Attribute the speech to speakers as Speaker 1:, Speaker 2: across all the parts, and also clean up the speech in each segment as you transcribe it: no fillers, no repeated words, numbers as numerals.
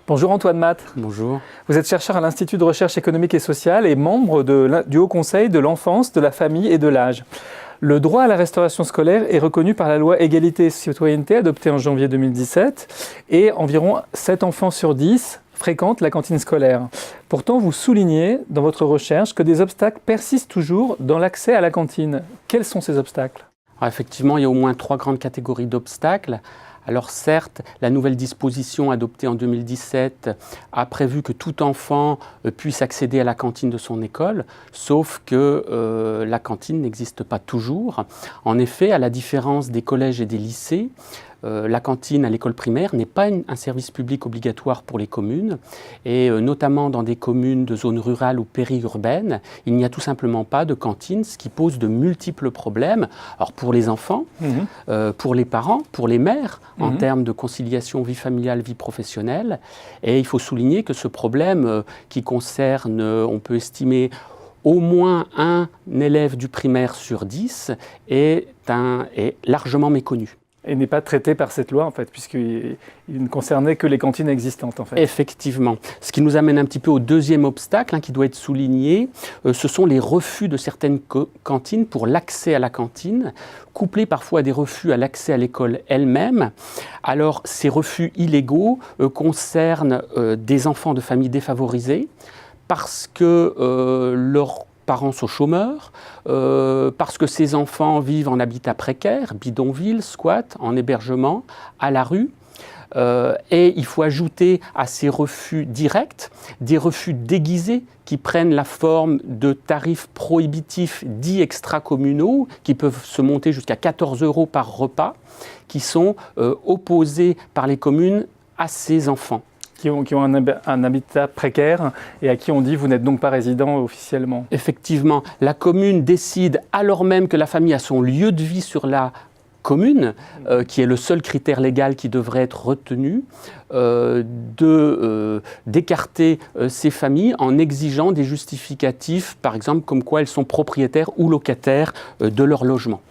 Speaker 1: Bonjour Antoine Matt.
Speaker 2: Bonjour.
Speaker 1: Vous êtes chercheur à l'Institut de recherche économique et sociale et membre du Haut Conseil de l'enfance, de la famille et de l'âge. Le droit à la restauration scolaire est reconnu par la loi Égalité et Citoyenneté adoptée en janvier 2017 et environ 7 enfants sur 10 fréquentent la cantine scolaire. Pourtant, vous soulignez dans votre recherche que des obstacles persistent toujours dans l'accès à la cantine. Quels sont ces obstacles ?
Speaker 2: Alors effectivement, il y a au moins 3 grandes catégories d'obstacles. Alors certes, la nouvelle disposition adoptée en 2017 a prévu que tout enfant puisse accéder à la cantine de son école, sauf que la cantine n'existe pas toujours. En effet, à la différence des collèges et des lycées, la cantine à l'école primaire n'est pas un service public obligatoire pour les communes et notamment dans des communes de zones rurales ou périurbaines, il n'y a tout simplement pas de cantine, ce qui pose de multiples problèmes. Alors pour les enfants, pour les parents, pour les mères, en termes de conciliation vie familiale, vie professionnelle. Et il faut souligner que ce problème qui concerne, on peut estimer, au moins un élève du primaire sur 10 est largement méconnu.
Speaker 1: Et n'est pas traité par cette loi, en fait, puisqu'il ne concernait que les cantines existantes, en fait.
Speaker 2: Effectivement. Ce qui nous amène un petit peu au deuxième obstacle qui doit être souligné, ce sont les refus de certaines cantines pour l'accès à la cantine, couplés parfois à des refus à l'accès à l'école elle-même. Alors, ces refus illégaux concernent des enfants de familles défavorisées, parce que leurs parents sont chômeurs, parce que ces enfants vivent en habitat précaire, bidonville, squat, en hébergement, à la rue. Et il faut ajouter à ces refus directs des refus déguisés qui prennent la forme de tarifs prohibitifs dits extracommunaux, qui peuvent se monter jusqu'à 14 € par repas, qui sont opposés par les communes à ces enfants.
Speaker 1: Qui ont un habitat précaire et à qui on dit « vous n'êtes donc pas résident officiellement ».
Speaker 2: Effectivement, la commune décide, alors même que la famille a son lieu de vie sur la commune, qui est le seul critère légal qui devrait être retenu, d'écarter ces familles en exigeant des justificatifs, par exemple, comme quoi elles sont propriétaires ou locataires de leur logement.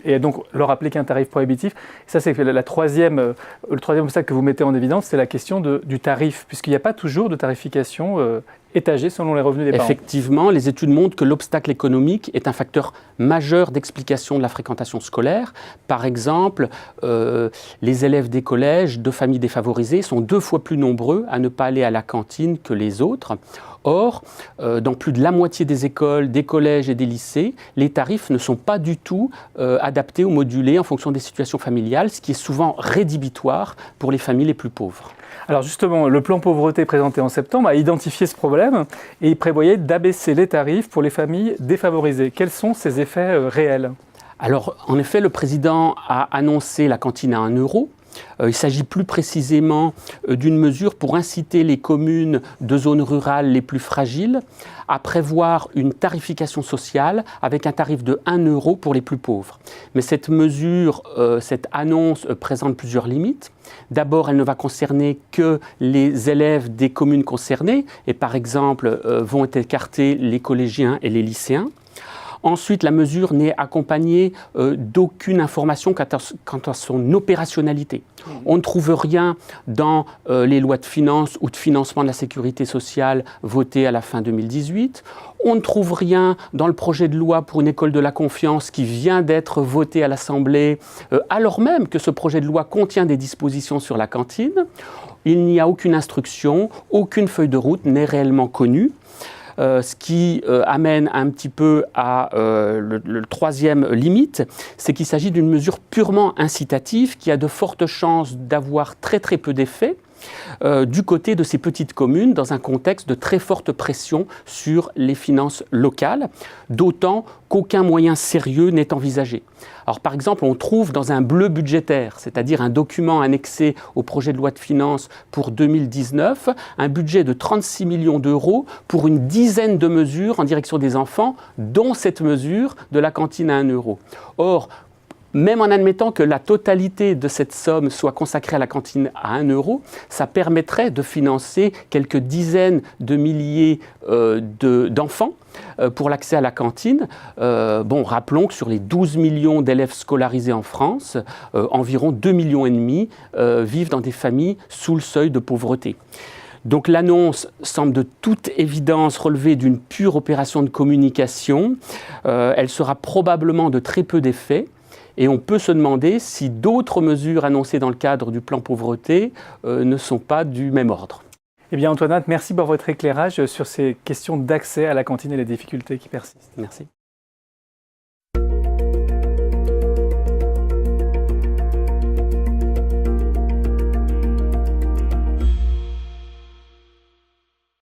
Speaker 1: Et donc leur appliquer un tarif prohibitif. Ça, c'est le troisième obstacle que vous mettez en évidence, c'est la question du tarif, puisqu'il n'y a pas toujours de tarification étagée selon les revenus des parents.
Speaker 2: Effectivement, les études montrent que l'obstacle économique est un facteur majeur d'explication de la fréquentation scolaire. Par exemple, les élèves des collèges de familles défavorisées sont 2 fois plus nombreux à ne pas aller à la cantine que les autres. Or, dans plus de la moitié des écoles, des collèges et des lycées, les tarifs ne sont pas du tout adaptés ou modulés en fonction des situations familiales, ce qui est souvent rédhibitoire pour les familles les plus pauvres.
Speaker 1: Alors justement, le plan pauvreté présenté en septembre a identifié ce problème et il prévoyait d'abaisser les tarifs pour les familles défavorisées. Quels sont ces effets réels ?
Speaker 2: Alors, en effet, le président a annoncé la cantine à 1 €. Il s'agit plus précisément d'une mesure pour inciter les communes de zones rurales les plus fragiles à prévoir une tarification sociale avec un tarif de 1 € pour les plus pauvres. Mais cette mesure, cette annonce présente plusieurs limites. D'abord, elle ne va concerner que les élèves des communes concernées et par exemple vont être écartés les collégiens et les lycéens. Ensuite, la mesure n'est accompagnée d'aucune information quant à son opérationnalité. On ne trouve rien dans les lois de finances ou de financement de la sécurité sociale votées à la fin 2018. On ne trouve rien dans le projet de loi pour une école de la confiance qui vient d'être voté à l'Assemblée, alors même que ce projet de loi contient des dispositions sur la cantine. Il n'y a aucune instruction, aucune feuille de route n'est réellement connue. Ce qui amène un petit peu à le troisième limite, c'est qu'il s'agit d'une mesure purement incitative qui a de fortes chances d'avoir très peu d'effets du côté de ces petites communes dans un contexte de très forte pression sur les finances locales, d'autant qu'aucun moyen sérieux n'est envisagé. Alors par exemple, on trouve dans un bleu budgétaire, c'est-à-dire un document annexé au projet de loi de finances pour 2019, un budget de 36 millions € pour une dizaine de mesures en direction des enfants, dont cette mesure de la cantine à 1 €. Or, même en admettant que la totalité de cette somme soit consacrée à la cantine à 1 €, ça permettrait de financer quelques dizaines de milliers d'enfants pour l'accès à la cantine. Rappelons que sur les 12 millions d'élèves scolarisés en France, environ 2,5 millions vivent dans des familles sous le seuil de pauvreté. Donc l'annonce semble de toute évidence relever d'une pure opération de communication. Elle sera probablement de très peu d'effet. Et on peut se demander si d'autres mesures annoncées dans le cadre du plan pauvreté ne sont pas du même ordre.
Speaker 1: Eh bien Antoinette, merci pour votre éclairage sur ces questions d'accès à la cantine et les difficultés qui persistent.
Speaker 2: Merci.